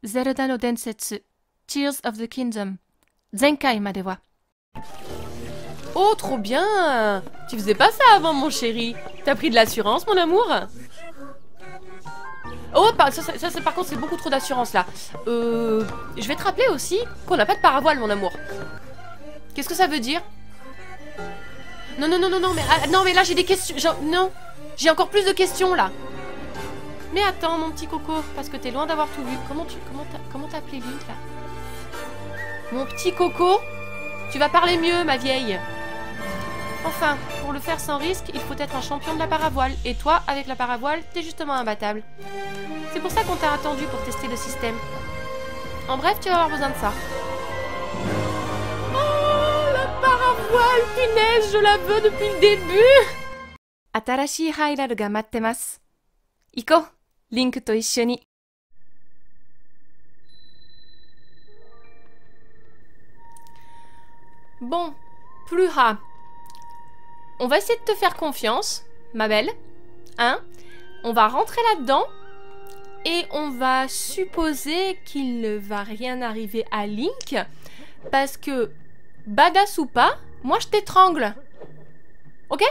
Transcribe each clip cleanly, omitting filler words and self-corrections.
Zelda no Densetsu, Tears of the Kingdom, Zenkai made wa. Oh, trop bien! Tu faisais pas ça avant, mon chéri. T'as pris de l'assurance, mon amour? Oh, ça, par contre, c'est beaucoup trop d'assurance, là. Je vais te rappeler aussi qu'on n'a pas de paravoile, mon amour. Qu'est-ce que ça veut dire? Non, non, non, non, non, mais là, j'ai des questions. Non, j'ai encore plus de questions, là. Mais attends, mon petit coco, parce que t'es loin d'avoir tout vu. Comment t'as appelé Link, là? Mon petit coco, tu vas parler mieux, ma vieille. Enfin, pour le faire sans risque, il faut être un champion de la paravoile. Et toi, avec la paravoile, t'es justement imbattable. C'est pour ça qu'on t'a attendu pour tester le système. En bref, tu vas avoir besoin de ça. Oh, la paravoile, punaise, je la veux depuis le début. Atarashii hairaru ga mattemasu. Iko, Link to issho. Bon, Pluha. On va essayer de te faire confiance, ma belle. Hein? On va rentrer là-dedans. Et on va supposer qu'il ne va rien arriver à Link. Parce que, badass ou pas, moi je t'étrangle. Ok?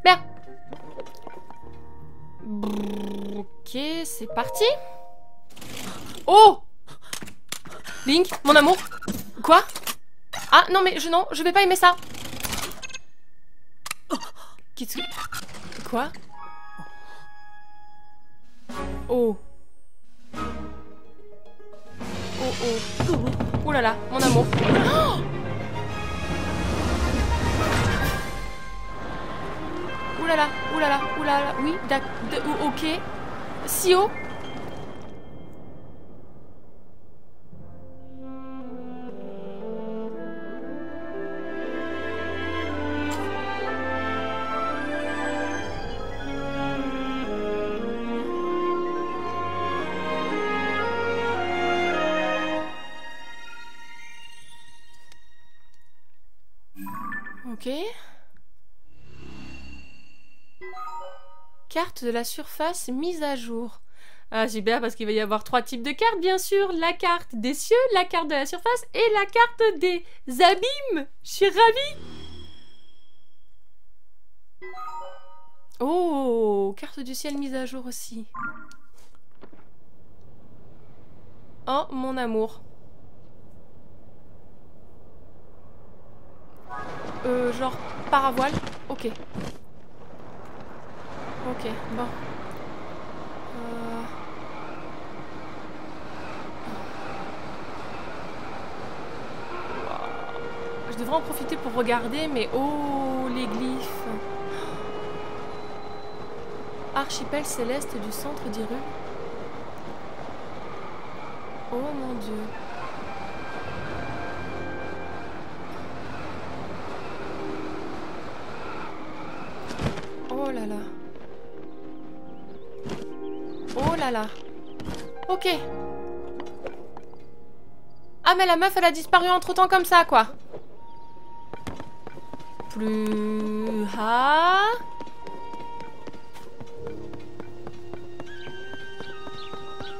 Merde. Ok, c'est parti. Oh! Link, mon amour. Quoi? Ah non mais je vais pas aimer ça. Qu'est-ce que... Quoi? Oh. Oh oh. Oh là là, mon amour. Oh, ouh là là, ouh là là, ouh là là. Oui, ok. Sio. Ok. Carte de la surface mise à jour. Ah, j'ai bien parce qu'il va y avoir 3 types de cartes, bien sûr. La carte des cieux, la carte de la surface et la carte des abîmes. Je suis ravie. Oh, carte du ciel mise à jour aussi. Oh, mon amour. Genre paravoile. Ok. Ok, bon. Je devrais en profiter pour regarder, mais oh, les glyphes. Archipel céleste du centre d'Hyrule. Oh mon Dieu. Oh là là. Oh là là. Ok. Ah mais la meuf elle a disparu entre temps comme ça quoi. Pluha.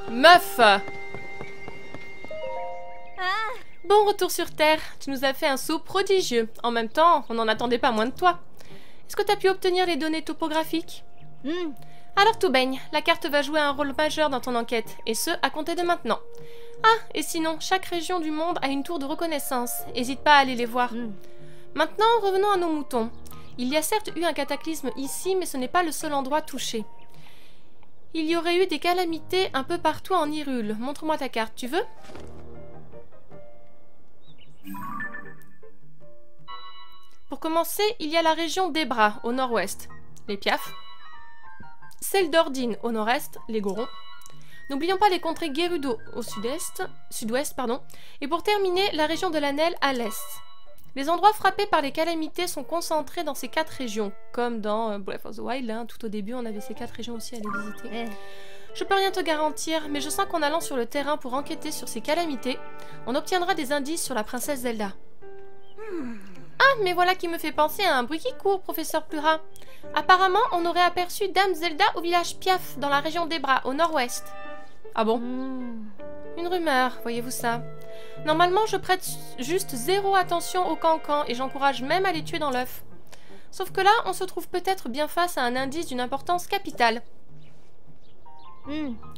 Meuf. Bon retour sur Terre. Tu nous as fait un saut prodigieux. En même temps, on n'en attendait pas moins de toi. Est-ce que tu as pu obtenir les données topographiques? Alors tout baigne, la carte va jouer un rôle majeur dans ton enquête, et ce, à compter de maintenant. Ah, et sinon, chaque région du monde a une tour de reconnaissance, n'hésite pas à aller les voir. Maintenant, revenons à nos moutons. Il y a certes eu un cataclysme ici, mais ce n'est pas le seul endroit touché. Il y aurait eu des calamités un peu partout en Hyrule. Montre-moi ta carte, tu veux? Pour commencer, il y a la région d'Ebra, au nord-ouest, les Piaf. Celle d'Ordine, au nord-est, les Gorons. N'oublions pas les contrées Gerudo, au sud-ouest, pardon. Et pour terminer, la région de l'Anel, à l'est. Les endroits frappés par les calamités sont concentrés dans ces 4 régions, comme dans Breath of the Wild, hein, tout au début on avait ces 4 régions aussi à les visiter. Je peux rien te garantir, mais je sens qu'en allant sur le terrain pour enquêter sur ces calamités, on obtiendra des indices sur la princesse Zelda. Ah, mais voilà qui me fait penser à un bruit qui court, professeur Pluha. Apparemment, on aurait aperçu Dame Zelda au village Piaf, dans la région d'Ebra, au nord-ouest. Ah bon? Hmm. Une rumeur, voyez-vous ça? Normalement, je prête juste zéro attention aux cancans et j'encourage même à les tuer dans l'œuf. Sauf que là, on se trouve peut-être bien face à un indice d'une importance capitale.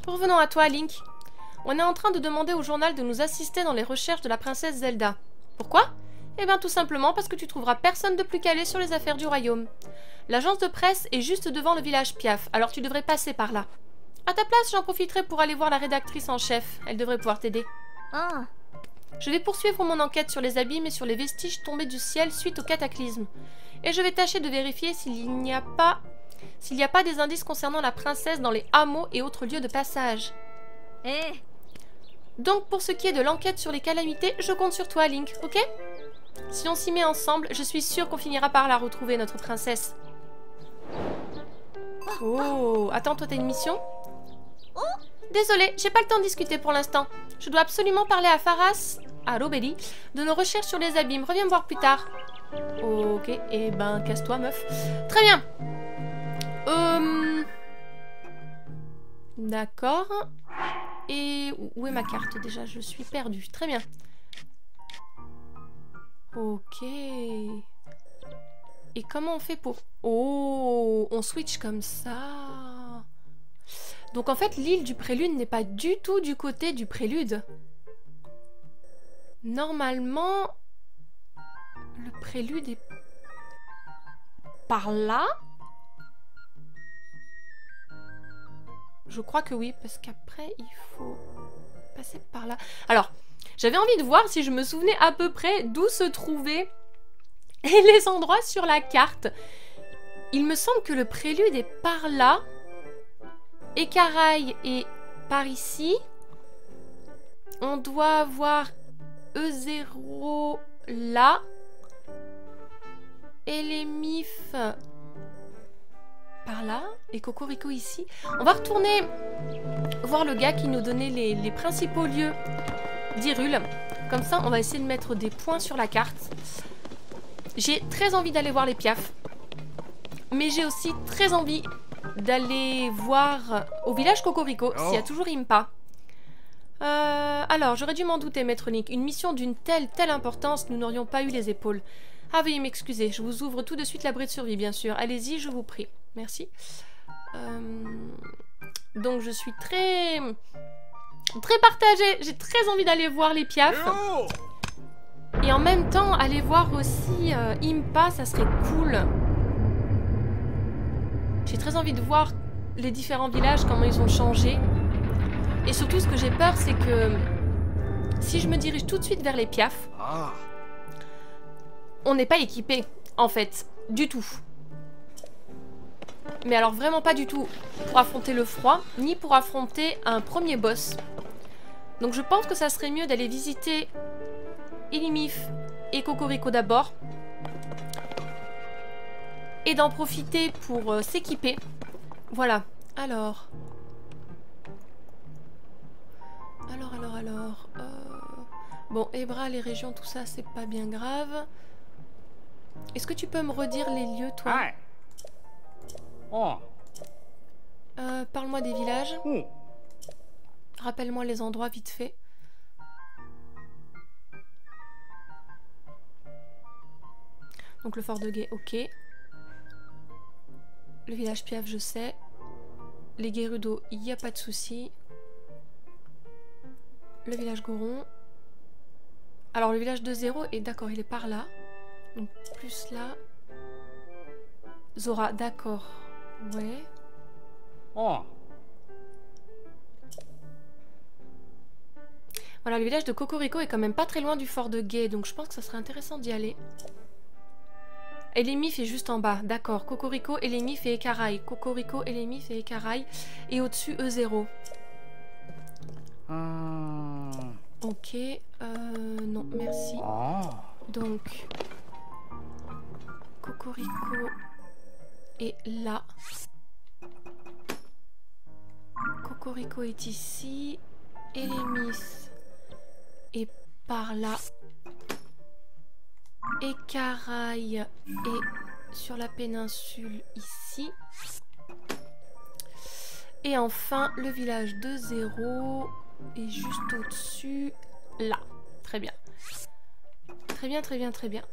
Revenons à toi, Link. On est en train de demander au journal de nous assister dans les recherches de la princesse Zelda. Pourquoi? Eh bien tout simplement parce que tu trouveras personne de plus calé sur les affaires du royaume. L'agence de presse est juste devant le village Piaf, alors tu devrais passer par là. À ta place, j'en profiterai pour aller voir la rédactrice en chef. Elle devrait pouvoir t'aider. Ah. Je vais poursuivre mon enquête sur les abîmes et sur les vestiges tombés du ciel suite au cataclysme. Et je vais tâcher de vérifier s'il n'y a pas des indices concernant la princesse dans les hameaux et autres lieux de passage. Donc pour ce qui est de l'enquête sur les calamités, je compte sur toi, Link, ok? Si on s'y met ensemble, je suis sûre qu'on finira par la retrouver, notre princesse. Oh, attends, toi t'as une mission? Désolée, j'ai pas le temps de discuter pour l'instant. Je dois absolument parler à Faras, à Robelli, de nos recherches sur les abîmes. Reviens me voir plus tard. Ok, eh ben casse-toi, meuf. Très bien. D'accord. Et où est ma carte déjà? Je suis perdue. Très bien. Ok. Et comment on fait pour... Oh, on switch comme ça. Donc en fait, l'île du Prélude n'est pas du tout du côté du Prélude. Normalement, le Prélude est par là. Je crois que oui, parce qu'après, il faut passer par là. Alors, j'avais envie de voir si je me souvenais à peu près d'où se trouvaient les endroits sur la carte. Il me semble que le Prélude est par là. Écaraille est par ici. On doit avoir E0 là. Et les MIF par là. Et Cocorico ici. On va retourner voir le gars qui nous donnait les principaux lieux d'Hyrule. Comme ça, on va essayer de mettre des points sur la carte. J'ai très envie d'aller voir les Piaf. Mais j'ai aussi très envie d'aller voir au village Cocorico, s'il y a toujours Impa. Alors, j'aurais dû m'en douter, Maître Link. Une mission d'une telle importance, nous n'aurions pas eu les épaules. Ah, veuillez m'excuser, je vous ouvre tout de suite l'abri de survie, bien sûr. Allez-y, je vous prie. Merci. Donc, je suis très partagée. J'ai très envie d'aller voir les Piaf. Et en même temps, aller voir aussi Impa, ça serait cool. J'ai très envie de voir les différents villages, comment ils ont changé. Et surtout, ce que j'ai peur, c'est que si je me dirige tout de suite vers les Piaf, on n'est pas équipé, en fait, du tout. Mais alors vraiment pas du tout pour affronter le froid, ni pour affronter un premier boss. Donc je pense que ça serait mieux d'aller visiter Ilimif et Cocorico d'abord. Et d'en profiter pour s'équiper. Voilà. Alors. Bon, Ebra, les régions, tout ça, c'est pas bien grave. Est-ce que tu peux me redire les lieux, toi? Parle-moi des villages. Rappelle-moi les endroits vite fait. Donc le fort de Guet, ok. Le village Piaf, je sais. Les Gerudo, il n'y a pas de souci. Le village Goron. Alors le village de Zéro est d'accord, il est par là. Donc plus là. Zora, d'accord. Ouais. Voilà, le village de Cocorico est quand même pas très loin du fort de Guet, donc je pense que ça serait intéressant d'y aller. Elémif est juste en bas, d'accord. Cocorico, Elémif et Écaraille. Cocorico, Elémif et Écaraille. Et au-dessus, E0. Ok. Non, merci. Donc, Cocorico est là. Cocorico est ici. Elémif est par là. Écaraille est sur la péninsule ici. Et enfin, le village de 0 est juste au-dessus, là. Très bien. Très bien, très bien, très bien.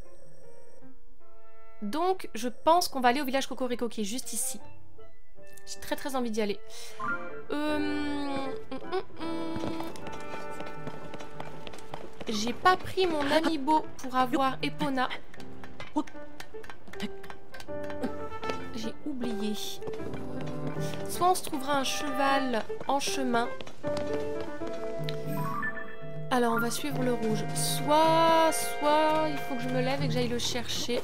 Donc, je pense qu'on va aller au village Cocorico qui est juste ici. J'ai très très envie d'y aller. J'ai pas pris mon amiibo pour avoir Epona. J'ai oublié. Soit on se trouvera un cheval en chemin. Alors on va suivre le rouge. Soit il faut que je me lève et que j'aille le chercher.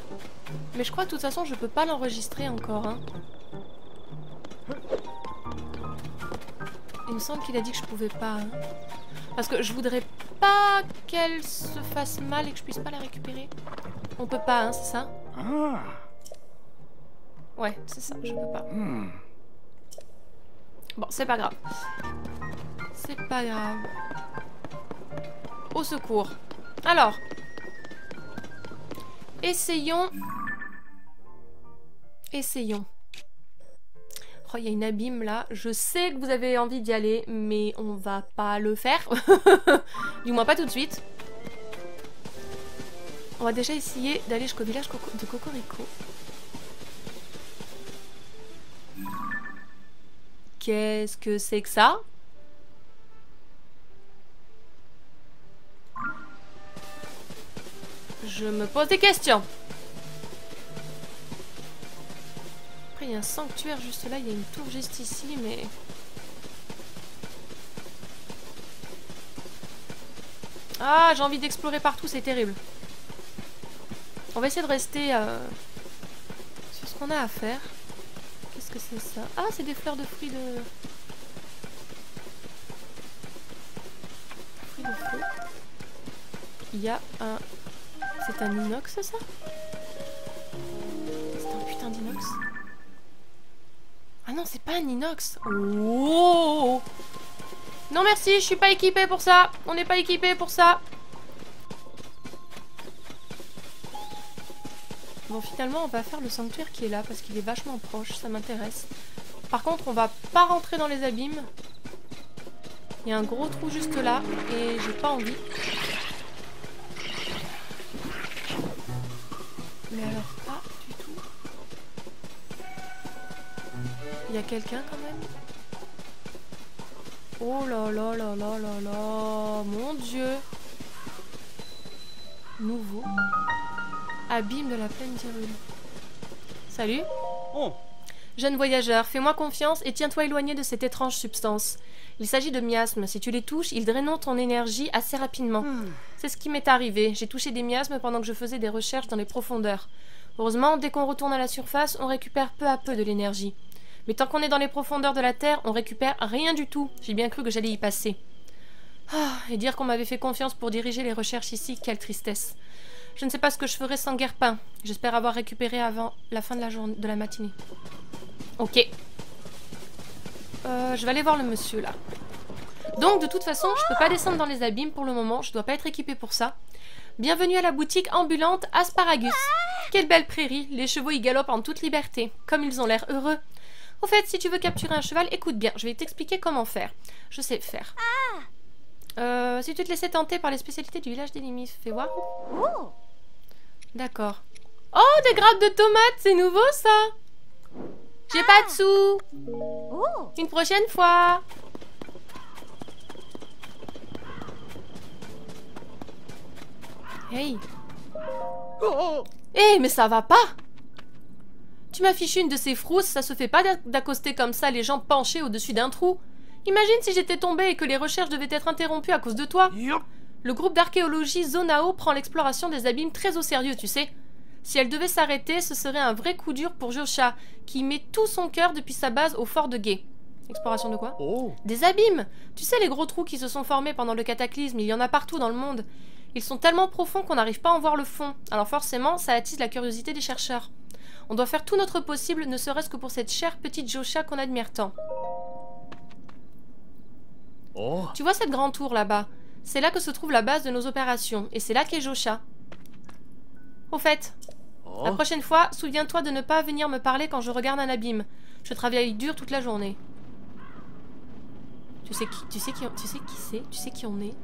Mais je crois que de toute façon je peux pas l'enregistrer encore. Hein. Il me semble qu'il a dit que je pouvais pas. Hein. Parce que je voudrais pas qu'elle se fasse mal et que je puisse pas la récupérer. On peut pas, hein, c'est ça? Ouais, c'est ça, je peux pas. Bon, c'est pas grave. C'est pas grave. Au secours. Alors. Essayons. Essayons. Oh, il y a une abîme là. Je sais que vous avez envie d'y aller, mais on va pas le faire. Du moins pas tout de suite. On va déjà essayer d'aller jusqu'au village de Cocorico. Qu'est-ce que c'est que ça? Je me pose des questions. Après, il y a un sanctuaire juste là. Il y a une tour juste ici, mais... Ah, j'ai envie d'explorer partout, c'est terrible. On va essayer de rester sur ce qu'on a à faire. Qu'est-ce que c'est ça? Ah, c'est des fleurs de fruits de... Fruits de feu. Il y a un... C'est un inox, ça? C'est un putain d'inox. Ah non, c'est pas un inox. Oh! Non merci, je suis pas équipée pour ça. On n'est pas équipé pour ça. Bon, finalement, on va faire le sanctuaire qui est là parce qu'il est vachement proche, ça m'intéresse. Par contre, on va pas rentrer dans les abîmes. Il y a un gros trou juste là et j'ai pas envie. Mais alors, pas du tout. Il y a quelqu'un quand même? Oh là là là là là là. Mon Dieu. Nouveau. Abîme de la plaine d'Hyrule. Salut. Oh. Jeune voyageur, fais-moi confiance et tiens-toi éloigné de cette étrange substance. Il s'agit de miasmes. Si tu les touches, ils drainent ton énergie assez rapidement. C'est ce qui m'est arrivé. J'ai touché des miasmes pendant que je faisais des recherches dans les profondeurs. Heureusement, dès qu'on retourne à la surface, on récupère peu à peu de l'énergie. Mais tant qu'on est dans les profondeurs de la Terre, on récupère rien du tout. J'ai bien cru que j'allais y passer. Ah, et dire qu'on m'avait fait confiance pour diriger les recherches ici, quelle tristesse. Je ne sais pas ce que je ferais sans Guerpin. J'espère avoir récupéré avant la fin de la journée, de la matinée. Ok. Je vais aller voir le monsieur là. Donc de toute façon, je peux pas descendre dans les abîmes pour le moment. Je dois pas être équipée pour ça. Bienvenue à la boutique ambulante Asparagus. Quelle belle prairie. Les chevaux y galopent en toute liberté. Comme ils ont l'air heureux. Au fait, si tu veux capturer un cheval, écoute bien. Je vais t'expliquer comment faire. Je sais faire. Si tu te laissais tenter par les spécialités du village des Limites, fais voir. D'accord. Oh, des grappes de tomates, c'est nouveau ça. J'ai pas de sous. Une prochaine fois. Hey. Hey, mais ça va pas. Tu m'affiches une de ces frousses, ça se fait pas d'accoster comme ça les jambes penchées au-dessus d'un trou. Imagine si j'étais tombée et que les recherches devaient être interrompues à cause de toi. Le groupe d'archéologie Zonao prend l'exploration des abîmes très au sérieux, tu sais. Si elle devait s'arrêter, ce serait un vrai coup dur pour Josha, qui met tout son cœur depuis sa base au fort de Gué. Exploration de quoi? Des abîmes. Tu sais les gros trous qui se sont formés pendant le cataclysme, il y en a partout dans le monde. Ils sont tellement profonds qu'on n'arrive pas à en voir le fond. Alors forcément, ça attise la curiosité des chercheurs. On doit faire tout notre possible, ne serait-ce que pour cette chère petite Josha qu'on admire tant. Tu vois cette grande tour là-bas? C'est là que se trouve la base de nos opérations, et c'est là qu'est Josha. Au fait, la prochaine fois, souviens-toi de ne pas venir me parler quand je regarde un abîme. Je travaille dur toute la journée. Tu sais qui c'est? Tu sais qui on est?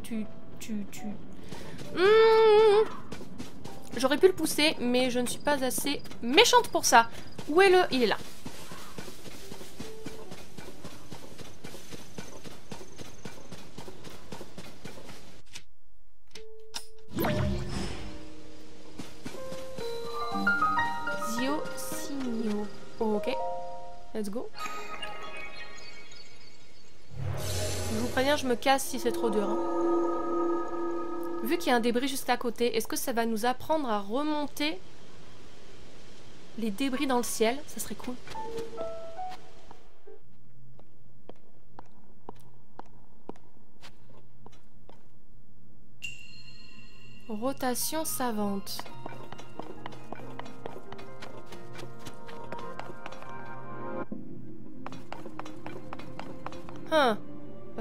J'aurais pu le pousser, mais je ne suis pas assez méchante pour ça. Où est le... Il est là. Zio Signo. Ok. Let's go. Je vous préviens, je me casse si c'est trop dur. Hein. Vu qu'il y a un débris juste à côté, est-ce que ça va nous apprendre à remonter les débris dans le ciel? Ça serait cool. Rotation savante. Va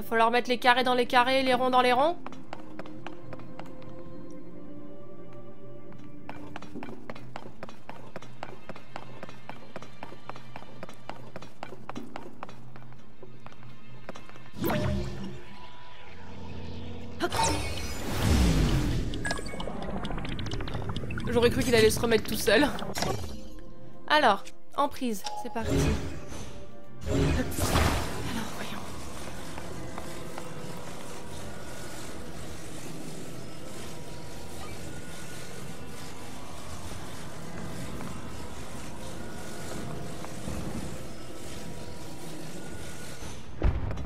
falloir mettre les carrés dans les carrés, les ronds dans les ronds. J'aurais cru qu'il allait se remettre tout seul. Alors, en prise, c'est parti. Alors, voyons.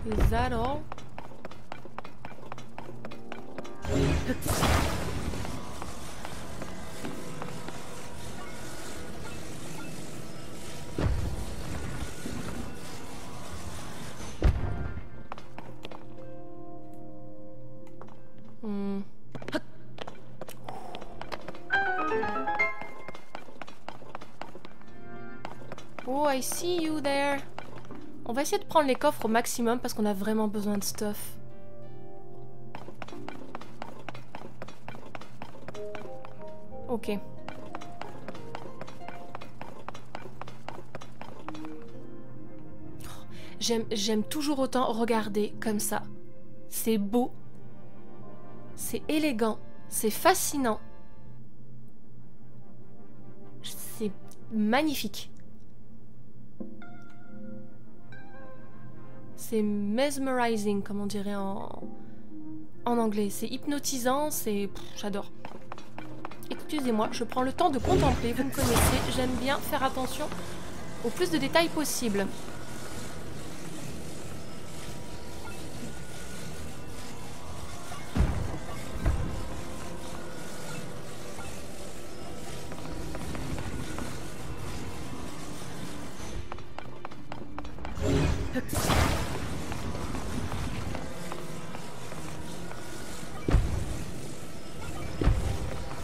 Is that all? Oh, I see you there. On va essayer de prendre les coffres au maximum parce qu'on a vraiment besoin de stuff. Ok. J'aime toujours autant regarder comme ça. C'est beau. C'est élégant. C'est fascinant. C'est magnifique. C'est mesmerizing, comme on dirait en anglais. C'est hypnotisant, c'est... J'adore. Excusez-moi, je prends le temps de contempler, vous me connaissez. J'aime bien faire attention au plus de détails possible.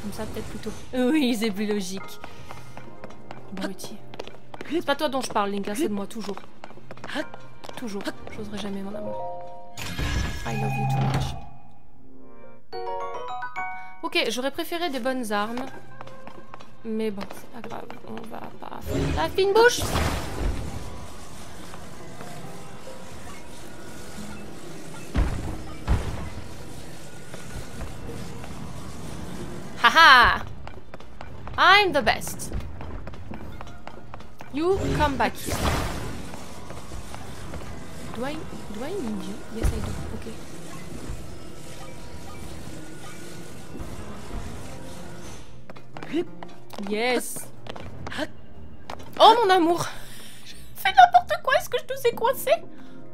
Comme ça, peut-être plutôt. Oui, c'est plus logique. Abruti. C'est pas toi dont je parle, Link, hein, c'est de moi, toujours. Toujours. J'oserais jamais, mon amour. I love you too much. Ok, j'aurais préféré des bonnes armes. Mais bon, c'est pas grave. On va pas faire la fine bouche. Haha! I'm the best. You come back here. Do I need you? Yes, I do. Okay. Yes. Oh mon amour. Je fais n'importe quoi. Est-ce que je te sais coincé?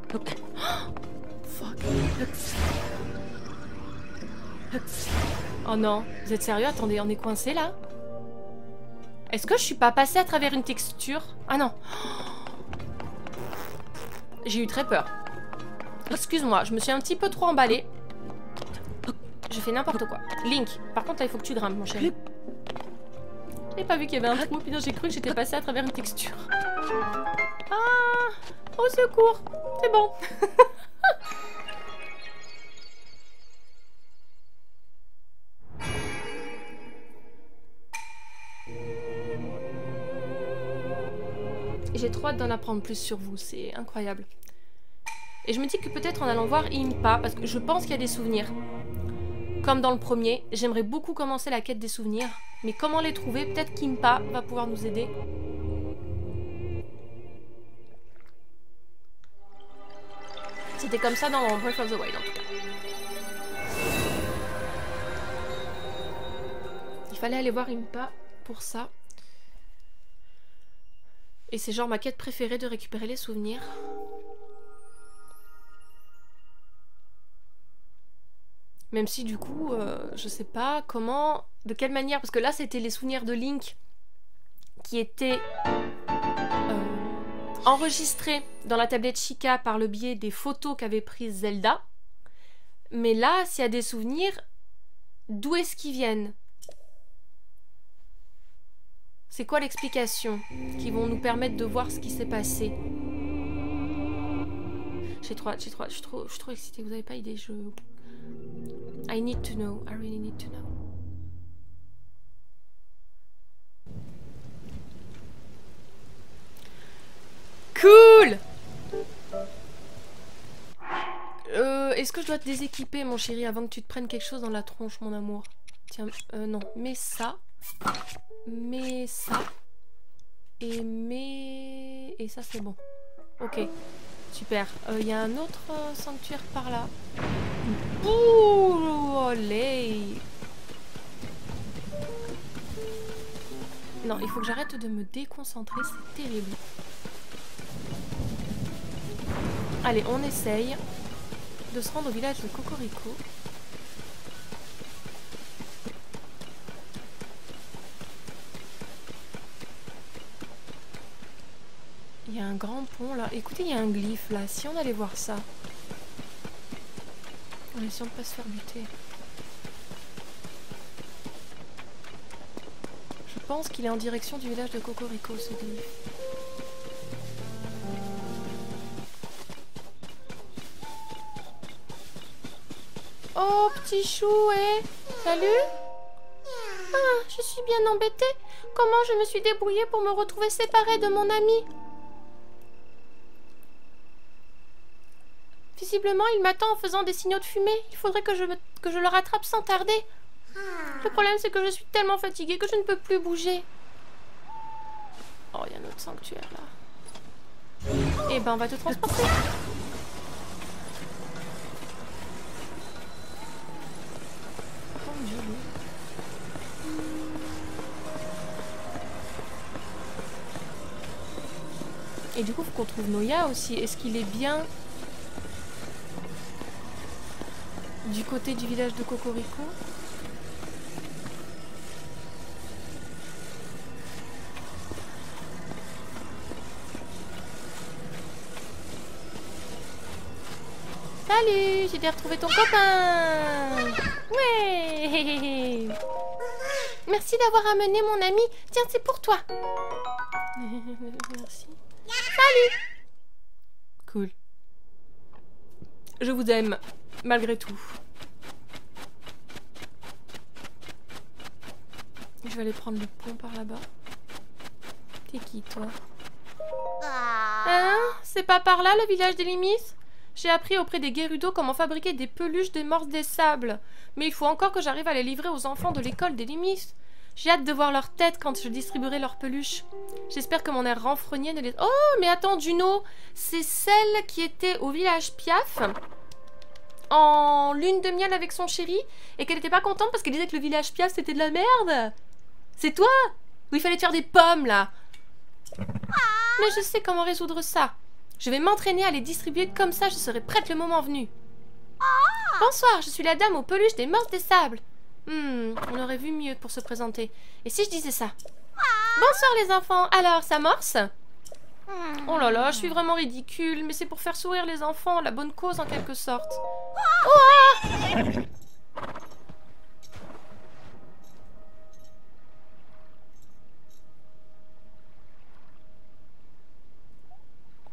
Fuck. Oh non. Vous êtes sérieux? Attendez, on est coincé là? Est-ce que je suis pas passée à travers une texture? Ah non. J'ai eu très peur. Excuse-moi, je me suis un petit peu trop emballée. J'ai fait n'importe quoi. Link, par contre là il faut que tu grimpes mon chéri. J'ai pas vu qu'il y avait un trou, putain j'ai cru que j'étais passée à travers une texture. Ah, au secours, c'est bon. J'ai trop hâte d'en apprendre plus sur vous, c'est incroyable. Et je me dis que peut-être en allant voir Impa, parce que je pense qu'il y a des souvenirs. Comme dans le premier, j'aimerais beaucoup commencer la quête des souvenirs. Mais comment les trouver? Peut-être qu'Impa va pouvoir nous aider. C'était comme ça dans Breath of the Wild en tout cas. Il fallait aller voir Impa pour ça. Et c'est genre ma quête préférée de récupérer les souvenirs. Même si du coup, je sais pas comment, de quelle manière, parce que là c'était les souvenirs de Link qui étaient enregistrés dans la tablette Chica par le biais des photos qu'avait prises Zelda. Mais là, s'il y a des souvenirs, d'où est-ce qu'ils viennent? C'est quoi l'explication qui vont nous permettre de voir ce qui s'est passé? Je suis trop excitée, vous avez pas idée, I need to know, I really need to know. Cool! Est-ce que je dois te déséquiper, mon chéri, avant que tu te prennes quelque chose dans la tronche, mon amour? Tiens, non, mets ça. Mets ça. Et ça, c'est bon. Ok, super. Il y a un autre sanctuaire par là. Ouh, olé! Non, il faut que j'arrête de me déconcentrer, c'est terrible. Allez, on essaye de se rendre au village de Cocorico. Il y a un grand pont là. Écoutez, il y a un glyphe là. Si on allait voir ça. En essayant de pas se faire buter. Je pense qu'il est en direction du village de Cocorico, ce glyphe. Oh, petit chouet! Salut! Ah, je suis bien embêtée. Comment je me suis débrouillée pour me retrouver séparée de mon ami? Visiblement, il m'attend en faisant des signaux de fumée. Il faudrait que je le rattrape sans tarder. Le problème, c'est que je suis tellement fatiguée que je ne peux plus bouger. Oh, il y a un autre sanctuaire, là. Eh ben, on va te transporter. Et du coup, faut qu'on trouve Noya aussi. Est-ce qu'il est bien du côté du village de Cocorico? Salut, j'ai bien retrouvé ton copain. Ouais. Merci d'avoir amené mon ami. Tiens, c'est pour toi. Merci. Salut. Cool. Je vous aime, malgré tout. Je vais aller prendre le pont par là-bas. T'es qui, toi? Hein? C'est pas par là, le village des Limites? J'ai appris auprès des Gerudo comment fabriquer des peluches des morses des sables. Mais il faut encore que j'arrive à les livrer aux enfants de l'école des Limites. J'ai hâte de voir leur tête quand je distribuerai leurs peluches. J'espère que mon air renfrogné ne les... Oh, mais attends, Juno, c'est celle qui était au village Piaf en lune de miel avec son chéri et qu'elle était pas contente parce qu'elle disait que le village Piaf c'était de la merde. C'est toi? Où il fallait te faire des pommes, là. Mais je sais comment résoudre ça. Je vais m'entraîner à les distribuer comme ça, je serai prête le moment venu. Bonsoir, je suis la dame aux peluches des morses des sables. On aurait vu mieux pour se présenter. Et si je disais ça? Bonsoir les enfants, alors ça morse? Oh là là, je suis vraiment ridicule, mais c'est pour faire sourire les enfants, la bonne cause en quelque sorte. Oh!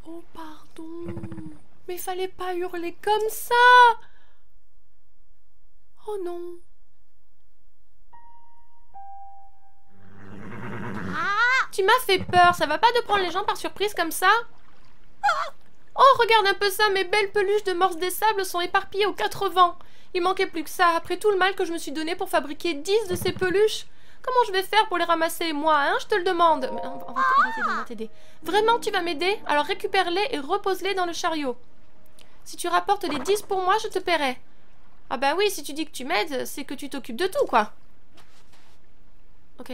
Oh pardon, mais fallait pas hurler comme ça. Oh non. Tu m'as fait peur, ça va pas de prendre les gens par surprise comme ça? Oh, regarde un peu ça, mes belles peluches de morse des sables sont éparpillées aux 4 vents. Il manquait plus que ça, après tout le mal que je me suis donné pour fabriquer 10 de ces peluches. Comment je vais faire pour les ramasser, moi, hein, je te le demande. Mais on va t'aider. Vraiment, tu vas m'aider? Alors récupère-les et repose-les dans le chariot. Si tu rapportes les 10 pour moi, je te paierai. Ah bah oui, si tu dis que tu m'aides, c'est que tu t'occupes de tout, quoi. Ok.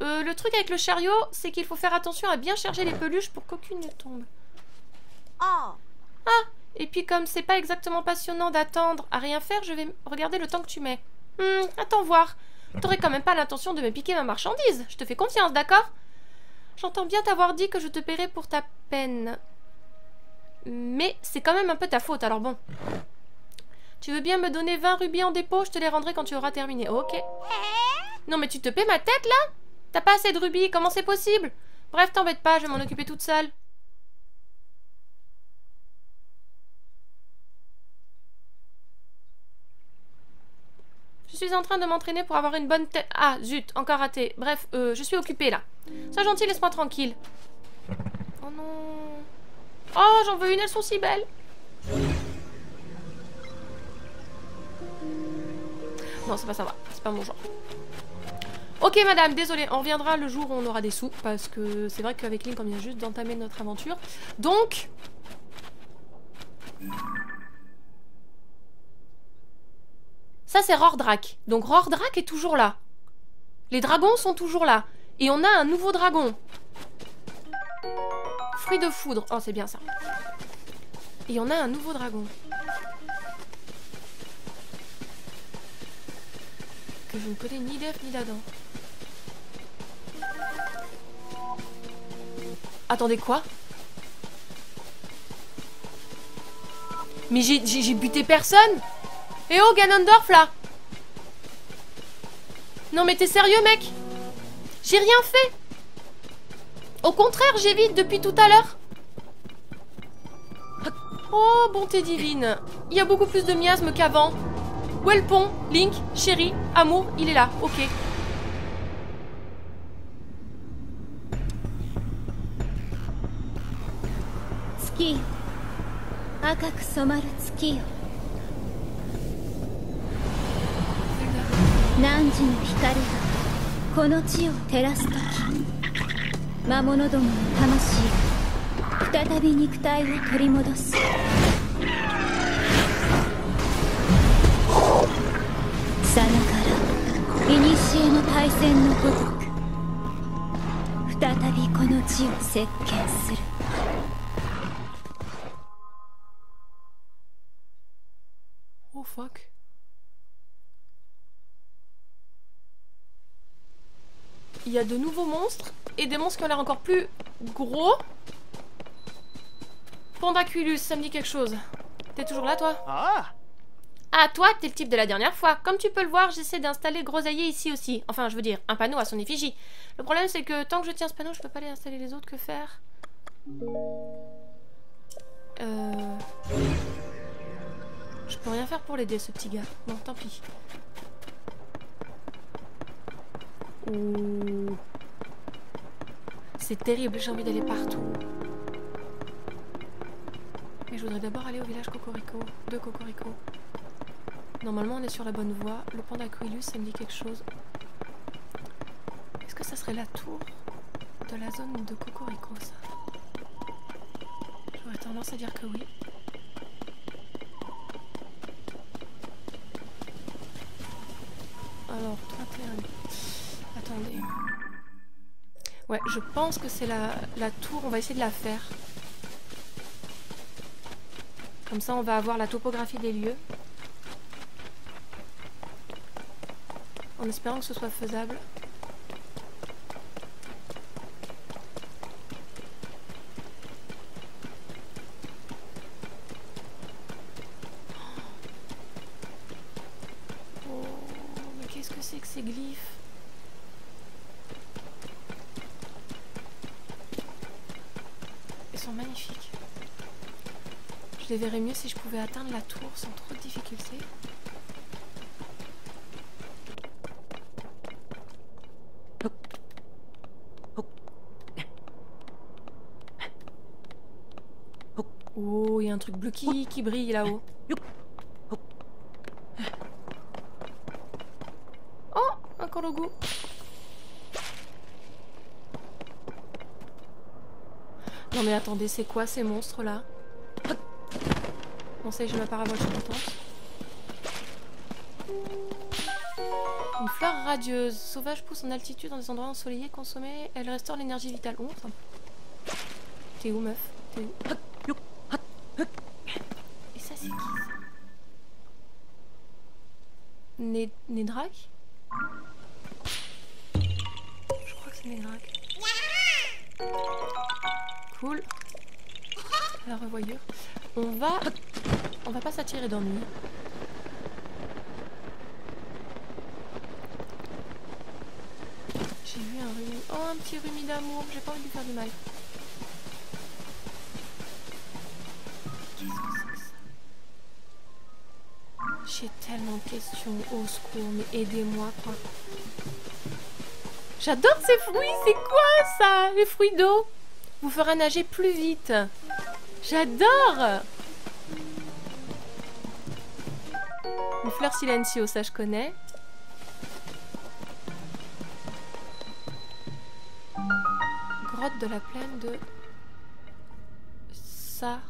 Le truc avec le chariot, c'est qu'il faut faire attention à bien charger les peluches pour qu'aucune ne tombe. Ah, et puis comme c'est pas exactement passionnant d'attendre à rien faire, je vais regarder le temps que tu mets. Attends voir. T'aurais quand même pas l'intention de me piquer ma marchandise. Je te fais confiance, d'accord? J'entends bien t'avoir dit que je te paierai pour ta peine. Mais c'est quand même un peu ta faute, alors bon. Tu veux bien me donner 20 rubis en dépôt? Je te les rendrai quand tu auras terminé. Ok. Non mais tu te paies ma tête là? T'as pas assez de rubis, comment c'est possible? Bref, t'embête pas, je vais m'en occuper toute seule. Je suis en train de m'entraîner pour avoir une bonne tête. Ah, zut, encore raté. Bref, je suis occupée là. Sois gentil, laisse-moi tranquille. Oh non. Oh, j'en veux une, elles sont si belles. Non, c'est pas ça va. C'est pas mon genre. Ok, madame, désolée. On reviendra le jour où on aura des sous. Parce que c'est vrai qu'avec Link, on vient juste d'entamer notre aventure. Donc... ça, c'est Rordrak. Donc, Rordrak est toujours là. Les dragons sont toujours là. Et on a un nouveau dragon. Fruit de foudre. Oh, c'est bien ça. Et on a un nouveau dragon. Que je ne connais ni d'Ef ni d'Adam. Attendez, quoi? Mais j'ai buté personne? Eh oh, Ganondorf, là! Non mais t'es sérieux, mec? J'ai rien fait! Au contraire, j'évite depuis tout à l'heure. Oh, bonté divine. Il y a beaucoup plus de miasme qu'avant. Où est le pont? Link, chéri, amour, il est là, ok. Tsuki. 赤く染まる月よ。汝の光がこの地を照らすとき、魔物どもの魂が再び肉体を取り戻す。さながら古の大戦のごとく、再びこの地を席巻する。Oh fuck. Il y a de nouveaux monstres et des monstres qui ont l'air encore plus gros. Pandaculus, ça me dit quelque chose. T'es toujours là, toi? Ah, toi, t'es le type de la dernière fois. Comme tu peux le voir, j'essaie d'installer Grosaillé ici aussi. Enfin, je veux dire, un panneau à son effigie. Le problème, c'est que tant que je tiens ce panneau, je peux pas aller installer les autres. Que faire? Je peux rien faire pour l'aider, ce petit gars. Bon, tant pis. Ouh. C'est terrible, j'ai envie d'aller partout. Mais je voudrais d'abord aller au village Cocorico. De Cocorico. Normalement, on est sur la bonne voie. Le Pandaculus, ça me dit quelque chose. Est-ce que ça serait la tour de la zone de Cocorico, ça? J'aurais tendance à dire que oui. Alors, toi, t'es un... Attendez. Ouais, je pense que c'est la tour. On va essayer de la faire. Comme ça, on va avoir la topographie des lieux. En espérant que ce soit faisable. Oh, mais qu'est-ce que c'est que ces glyphes? Ils sont magnifiques. Je les verrais mieux si je pouvais atteindre la tour sans trop de difficultés. Oh, il y a un truc bleu qui brille là-haut. Oh, un Korogu. Non mais attendez, c'est quoi ces monstres là? Bon, ça y est, j'ai ma parabole, je suis contente. Une fleur radieuse. Sauvage pousse en altitude dans des endroits ensoleillés, consommée. Elle restaure l'énergie vitale. Oh, ça. T'es où, meuf? T'es où? Et ça, c'est qui ça? Nedrak? Je crois que c'est Nedrak. Cool. La revoyure. On va pas s'attirer d'ennui. J'ai vu un rhume. Oh, un petit rhume d'amour. J'ai pas envie de lui faire du mal. Qu'est-ce que c'est que ça? J'ai tellement de questions. Au secours, mais aidez-moi, quoi. J'adore ces fruits. C'est quoi ça? Les fruits d'eau vous fera nager plus vite. J'adore. Une fleur silencio, ça je connais. Grotte de la plaine de Sarashla.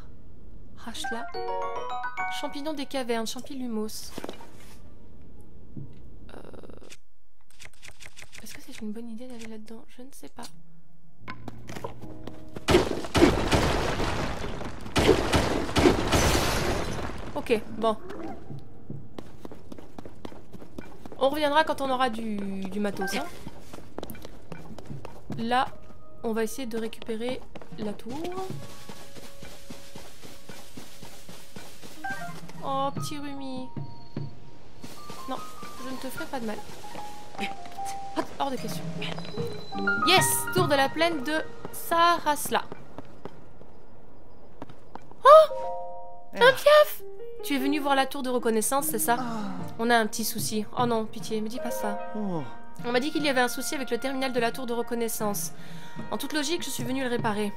Champignon des cavernes, champilumos. Est-ce que c'est une bonne idée d'aller là-dedans? Je ne sais pas. Ok, bon. On reviendra quand on aura du matos. Hein. Là, on va essayer de récupérer la tour. Oh, petit Rumi. Non, je ne te ferai pas de mal. Hors de question. Yes, tour de la plaine de Sarasla. Oh, un piaf. Tu es venu voir la tour de reconnaissance, c'est ça? On a un petit souci. Oh non, pitié, me dis pas ça. On m'a dit qu'il y avait un souci avec le terminal de la tour de reconnaissance. En toute logique, je suis venue le réparer.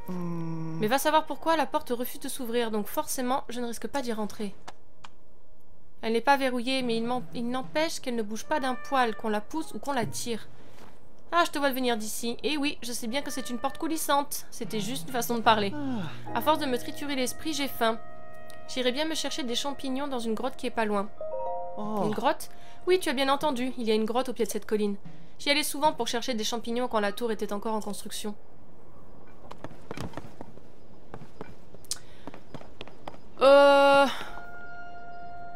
Mais va savoir pourquoi la porte refuse de s'ouvrir, donc forcément, je ne risque pas d'y rentrer. Elle n'est pas verrouillée, mais il n'empêche qu'elle ne bouge pas d'un poil, qu'on la pousse ou qu'on la tire. Ah, je te vois venir d'ici. Et oui, je sais bien que c'est une porte coulissante. C'était juste une façon de parler. À force de me triturer l'esprit, j'ai faim. J'irai bien me chercher des champignons dans une grotte qui est pas loin. Une grotte? Oui, tu as bien entendu, il y a une grotte au pied de cette colline. J'y allais souvent pour chercher des champignons quand la tour était encore en construction.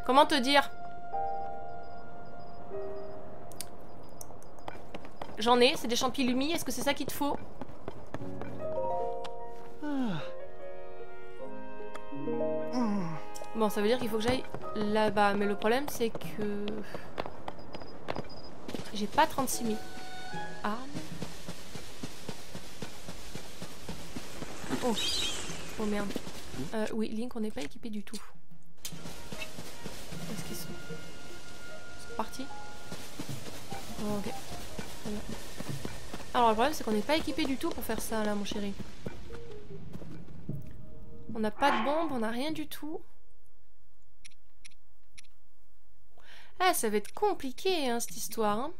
Comment te dire? J'en ai, c'est des champilumi, est-ce que c'est ça qu'il te faut? Bon, ça veut dire qu'il faut que j'aille là-bas, mais le problème c'est que... j'ai pas 36 000 armes. Oh, oh merde. Oui, Link, on n'est pas équipé du tout. Où est-ce qu'ils sont? Ils sont partis? Oh, ok. Alors le problème c'est qu'on n'est pas équipé du tout pour faire ça là, mon chéri. On n'a pas de bombe, on n'a rien du tout. Ah, ça va être compliqué hein, cette histoire. Hein.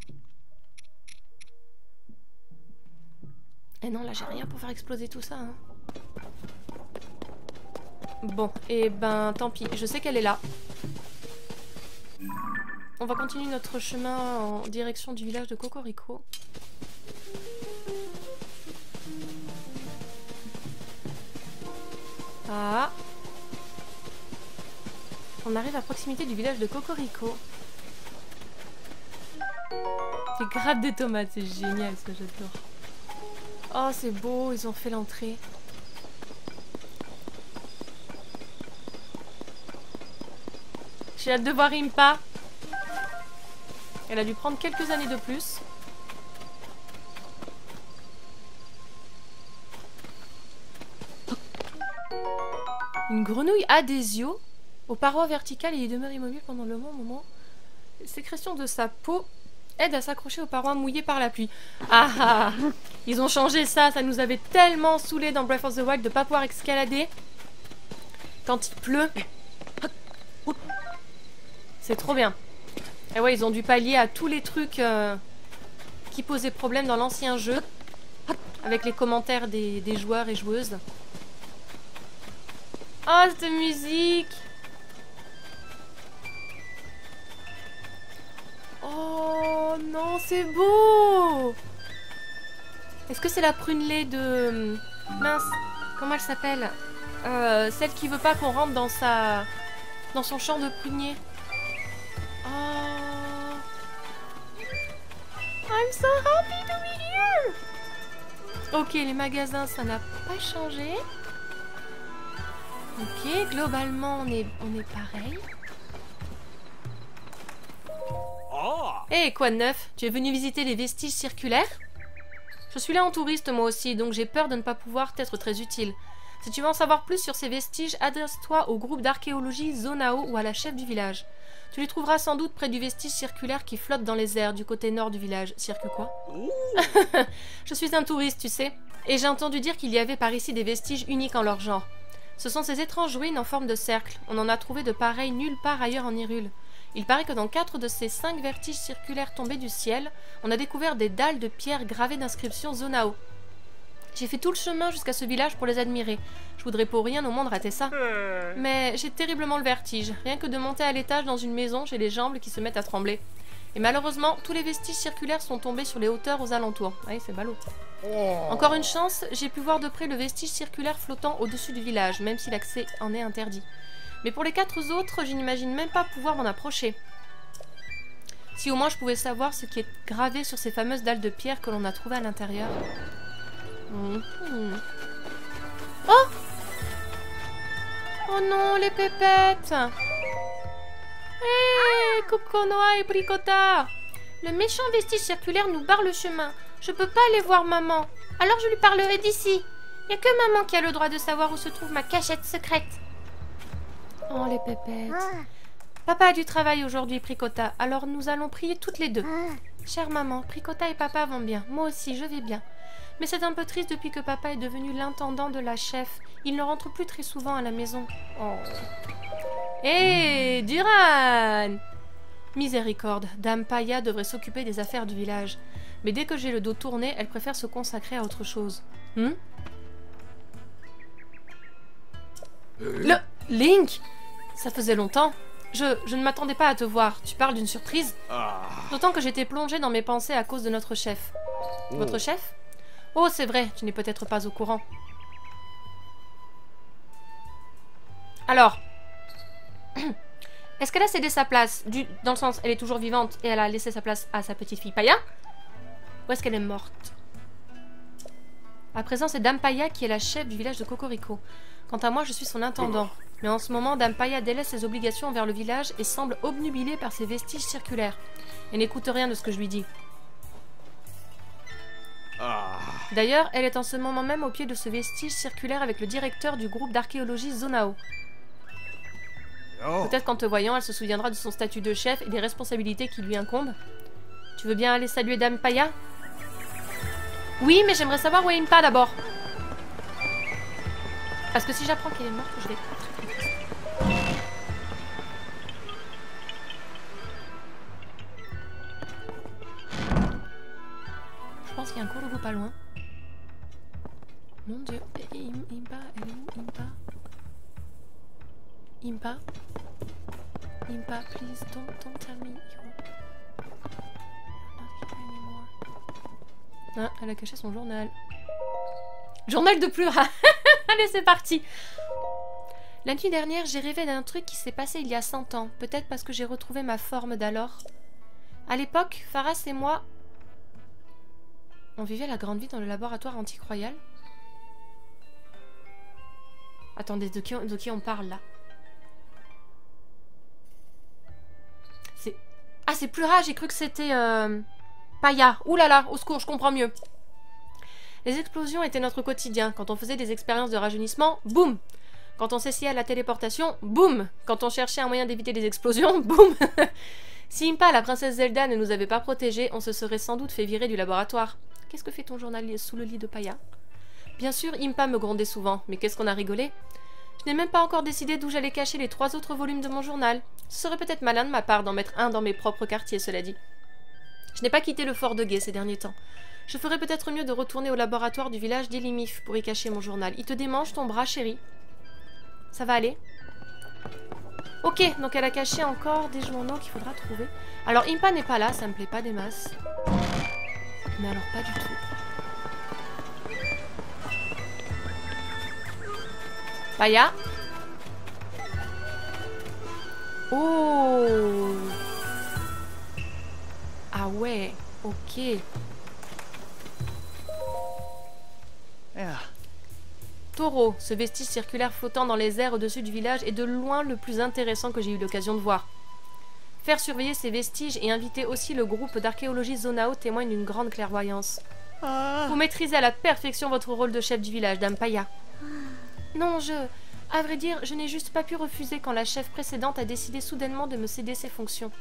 Et non, là j'ai rien pour faire exploser tout ça. Hein. Bon, et ben tant pis, je sais qu'elle est là. On va continuer notre chemin en direction du village de Cocorico. Ah. On arrive à proximité du village de Cocorico. C'est grave des tomates, c'est génial ça, j'adore. Oh, c'est beau, ils ont fait l'entrée. J'ai hâte de voir Impa. Elle a dû prendre quelques années de plus. Une grenouille adhésio aux parois verticales et y demeure immobile pendant le long moment. Les sécrétions de sa peau aident à s'accrocher aux parois mouillées par la pluie. Ah ah! Ils ont changé ça, ça nous avait tellement saoulé dans Breath of the Wild de pas pouvoir escalader. quand il pleut. C'est trop bien. Et ouais, ils ont dû pallier à tous les trucs qui posaient problème dans l'ancien jeu. Avec les commentaires des joueurs et joueuses. Oh, cette musique! Oh non, c'est beau! Est-ce que c'est la prunelée de... Mince, comment elle s'appelle? Celle qui veut pas qu'on rentre dans son champ de prunier. Oh... I'm so happy to be here! Ok, les magasins, ça n'a pas changé. Ok, globalement, on est pareil. Hé, quoi de neuf? Tu es venu visiter les vestiges circulaires? Je suis là en touriste, moi aussi, donc j'ai peur de ne pas pouvoir t'être très utile. Si tu veux en savoir plus sur ces vestiges, adresse-toi au groupe d'archéologie Zonao ou à la chef du village. Tu les trouveras sans doute près du vestige circulaire qui flotte dans les airs du côté nord du village. Cirque quoi? Je suis un touriste, tu sais, et j'ai entendu dire qu'il y avait par ici des vestiges uniques en leur genre. Ce sont ces étranges ruines en forme de cercle. On en a trouvé de pareils nulle part ailleurs en Hyrule. Il paraît que dans 4 de ces 5 vertiges circulaires tombés du ciel, on a découvert des dalles de pierre gravées d'inscriptions Zonao. J'ai fait tout le chemin jusqu'à ce village pour les admirer. Je voudrais pour rien au monde rater ça. Mais j'ai terriblement le vertige. Rien que de monter à l'étage dans une maison, j'ai les jambes qui se mettent à trembler. Et malheureusement, tous les vestiges circulaires sont tombés sur les hauteurs aux alentours. Oui, c'est ballot. Encore une chance, j'ai pu voir de près le vestige circulaire flottant au-dessus du village, même si l'accès en est interdit. Mais pour les 4 autres, je n'imagine même pas pouvoir m'en approcher. Si au moins je pouvais savoir ce qui est gravé sur ces fameuses dalles de pierre que l'on a trouvées à l'intérieur. Oh! Oh non, les pépettes! Hé, Kukonoa et Bricota! Le méchant vestige circulaire nous barre le chemin. Je peux pas aller voir maman. Alors je lui parlerai d'ici. Y a que maman qui a le droit de savoir où se trouve ma cachette secrète. Oh, les pépettes. Papa a du travail aujourd'hui, Pricota. Alors nous allons prier toutes les deux. Chère maman, Pricota et papa vont bien. Moi aussi, je vais bien. Mais c'est un peu triste depuis que papa est devenu l'intendant de la chef. Il ne rentre plus très souvent à la maison. Oh. Hé, Duran! Miséricorde, Dame Paya devrait s'occuper des affaires du village. Mais dès que j'ai le dos tourné, elle préfère se consacrer à autre chose. Link! Ça faisait longtemps. Je ne m'attendais pas à te voir. Tu parles d'une surprise? D'autant que j'étais plongée dans mes pensées à cause de notre chef. Votre chef? Oh, c'est vrai, tu n'es peut-être pas au courant. Alors, est-ce qu'elle a cédé sa place dans le sens, elle est toujours vivante et elle a laissé sa place à sa petite fille Paya? Ou est-ce qu'elle est morte? À présent, c'est Dame Paya qui est la chef du village de Cocorico. Quant à moi, je suis son intendant. Mais en ce moment, Dame Paya délaisse ses obligations envers le village et semble obnubilée par ses vestiges circulaires. Elle n'écoute rien de ce que je lui dis. D'ailleurs, elle est en ce moment même au pied de ce vestige circulaire avec le directeur du groupe d'archéologie Zonao. Peut-être qu'en te voyant, elle se souviendra de son statut de chef et des responsabilités qui lui incombent. Tu veux bien aller saluer Dame Paya? Oui, mais j'aimerais savoir où est Impa d'abord. Parce que si j'apprends qu'elle est morte, je vais être très triste. Je pense qu'il y a un Kurugu pas loin. Mon dieu. Impa, elle est où Impa? Impa? Impa, please, don't tell me you're not here anymore. Ah, elle a caché son journal. Journal de Plura. Allez, c'est parti. La nuit dernière, j'ai rêvé d'un truc qui s'est passé il y a 100 ans. Peut-être parce que j'ai retrouvé ma forme d'alors. À l'époque, Pharas et moi... on vivait la grande vie dans le laboratoire antique royal. Attendez, de qui on parle, là? C'est... Ah, c'est Plura, j'ai cru que c'était... Paya. Ouh là là, au secours, je comprends mieux. Les explosions étaient notre quotidien. Quand on faisait des expériences de rajeunissement, boum! Quand on s'essayait à la téléportation, boum! Quand on cherchait un moyen d'éviter les explosions, boum! Si Impa, la princesse Zelda, ne nous avait pas protégés, on se serait sans doute fait virer du laboratoire. Qu'est-ce que fait ton journal sous le lit de Paya? Bien sûr, Impa me grondait souvent, mais qu'est-ce qu'on a rigolé? Je n'ai même pas encore décidé d'où j'allais cacher les 3 autres volumes de mon journal. Ce serait peut-être malin de ma part d'en mettre un dans mes propres quartiers, cela dit. Je n'ai pas quitté le fort de Gué ces derniers temps. Je ferais peut-être mieux de retourner au laboratoire du village d'Ilimif pour y cacher mon journal. Il te démange ton bras, chérie? Ça va aller? Ok, donc elle a caché encore des journaux qu'il faudra trouver. Alors Impa n'est pas là, ça me plaît pas des masses. Mais alors pas du tout. Paya. Oh. Ah ouais, ok. Taureau, ce vestige circulaire flottant dans les airs au-dessus du village est de loin le plus intéressant que j'ai eu l'occasion de voir. Faire surveiller ces vestiges et inviter aussi le groupe d'archéologie Zonao témoigne d'une grande clairvoyance. Vous maîtrisez à la perfection votre rôle de chef du village, Dame Paya. Non, à vrai dire, je n'ai juste pas pu refuser quand la chef précédente a décidé soudainement de me céder ses fonctions.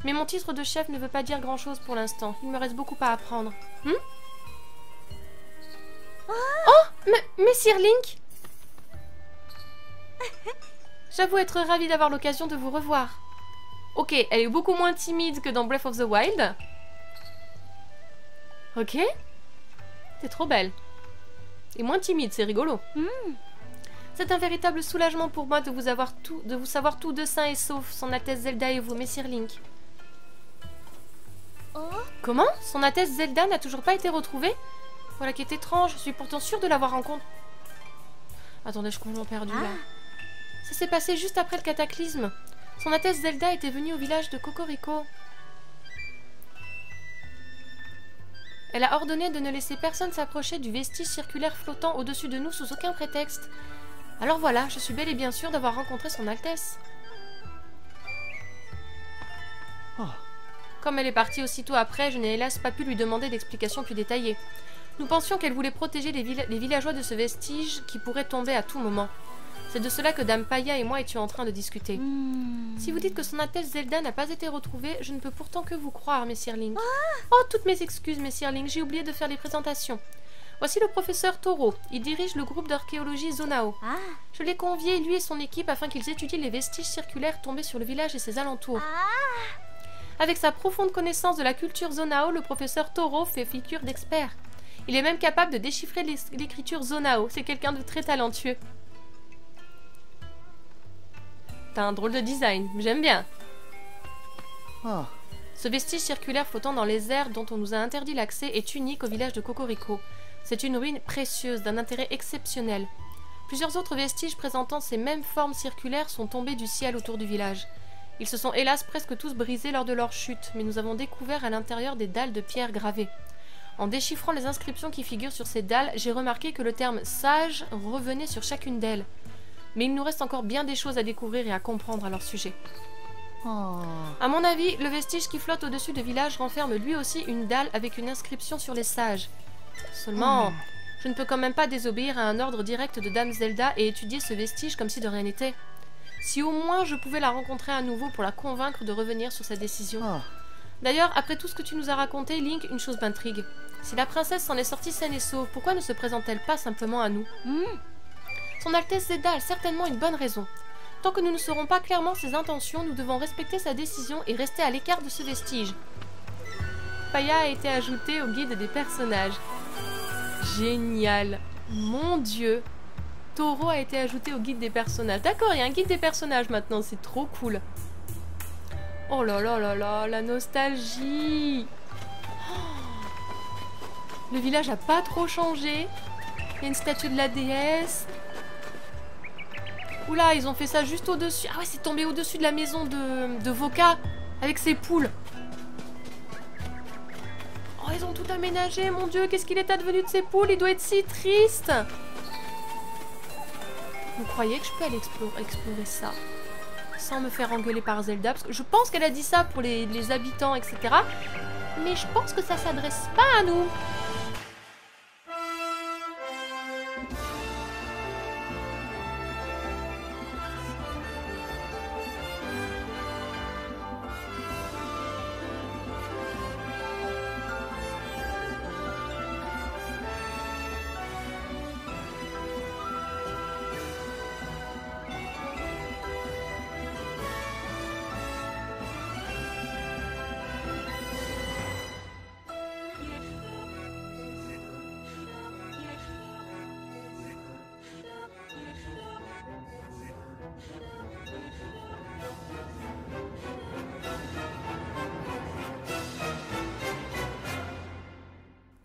Mais mon titre de chef ne veut pas dire grand-chose pour l'instant. Il me reste beaucoup à apprendre. Oh, Messire Link. J'avoue être ravie d'avoir l'occasion de vous revoir. Ok, elle est beaucoup moins timide que dans Breath of the Wild. Ok. T'es trop belle. Et moins timide, c'est rigolo. C'est un véritable soulagement pour moi de vous savoir tout de sain et sauf, Son Altesse Zelda et vous, Messire Link. Comment? Son Altesse Zelda n'a toujours pas été retrouvée? Voilà qui est étrange, je suis pourtant sûre de l'avoir rencontrée. Attendez, je suis complètement perdue là. Ça s'est passé juste après le cataclysme. Son Altesse Zelda était venue au village de Cocorico. Elle a ordonné de ne laisser personne s'approcher du vestige circulaire flottant au-dessus de nous sous aucun prétexte. Alors voilà, je suis bel et bien sûre d'avoir rencontré son Altesse. Comme elle est partie aussitôt après, je n'ai hélas pas pu lui demander d'explications plus détaillées. Nous pensions qu'elle voulait protéger les villageois de ce vestige qui pourrait tomber à tout moment. C'est de cela que Dame Paya et moi étions en train de discuter. Si vous dites que son Altesse Zelda n'a pas été retrouvée, je ne peux pourtant que vous croire, Messire Link. Oh, toutes mes excuses, Messire Link, j'ai oublié de faire les présentations. Voici le professeur Taureau. Il dirige le groupe d'archéologie Zonao. Je l'ai convié, lui et son équipe, afin qu'ils étudient les vestiges circulaires tombés sur le village et ses alentours. Avec sa profonde connaissance de la culture Zonao, le professeur Taureau fait figure d'expert. Il est même capable de déchiffrer l'écriture Zonao. C'est quelqu'un de très talentueux. T'as un drôle de design, j'aime bien. Ce vestige circulaire flottant dans les airs dont on nous a interdit l'accès est unique au village de Cocorico. C'est une ruine précieuse, d'un intérêt exceptionnel. Plusieurs autres vestiges présentant ces mêmes formes circulaires sont tombés du ciel autour du village. Ils se sont hélas presque tous brisés lors de leur chute, mais nous avons découvert à l'intérieur des dalles de pierre gravées. En déchiffrant les inscriptions qui figurent sur ces dalles, j'ai remarqué que le terme « sage » revenait sur chacune d'elles. Mais il nous reste encore bien des choses à découvrir et à comprendre à leur sujet. À mon avis, le vestige qui flotte au-dessus du village renferme lui aussi une dalle avec une inscription sur les sages. Seulement, je ne peux quand même pas désobéir à un ordre direct de Dame Zelda et étudier ce vestige comme si de rien n'était. Si au moins je pouvais la rencontrer à nouveau pour la convaincre de revenir sur sa décision. D'ailleurs, après tout ce que tu nous as raconté, Link, une chose m'intrigue. Si la princesse s'en est sortie saine et sauve, pourquoi ne se présente-t-elle pas simplement à nous? Son Altesse Zelda a certainement une bonne raison. Tant que nous ne saurons pas clairement ses intentions, nous devons respecter sa décision et rester à l'écart de ce vestige. Paya a été ajoutée au guide des personnages. Génial. Mon Dieu. Taureau a été ajouté au guide des personnages. D'accord, il y a un guide des personnages maintenant, c'est trop cool. Oh là là là là, la nostalgie. Le village a pas trop changé. Il y a une statue de la déesse. Oula, ils ont fait ça juste au-dessus. Ah ouais, c'est tombé au-dessus de la maison de Voka avec ses poules. Oh, ils ont tout aménagé, mon Dieu, qu'est-ce qu'il est advenu de ces poules? Il doit être si triste. Vous croyez que je peux aller explorer ça sans me faire engueuler par Zelda? Parce que je pense qu'elle a dit ça pour les habitants, etc. Mais je pense que ça s'adresse pas à nous.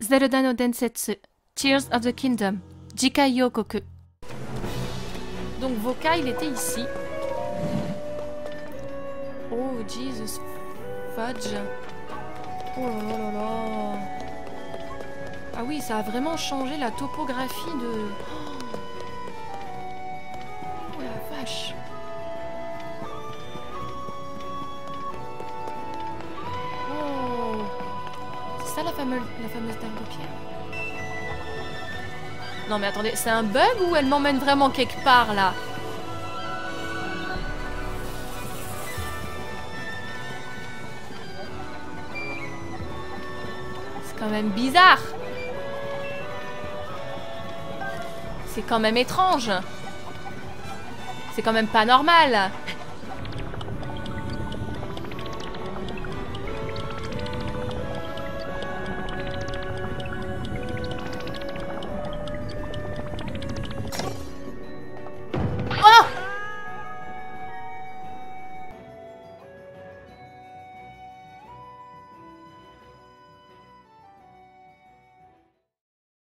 Zelda no Densetsu, Tears of the Kingdom, Jikai Yokoku. Donc Voka, il était ici. Oh, Jesus fudge. Oh là là là là. Ah oui, ça a vraiment changé la topographie de... Oh la vache. Oh. C'est ça la fameuse dame de pierre. Non mais attendez, c'est un bug ou elle m'emmène vraiment quelque part là? C'est quand même bizarre. C'est quand même étrange. C'est quand même pas normal.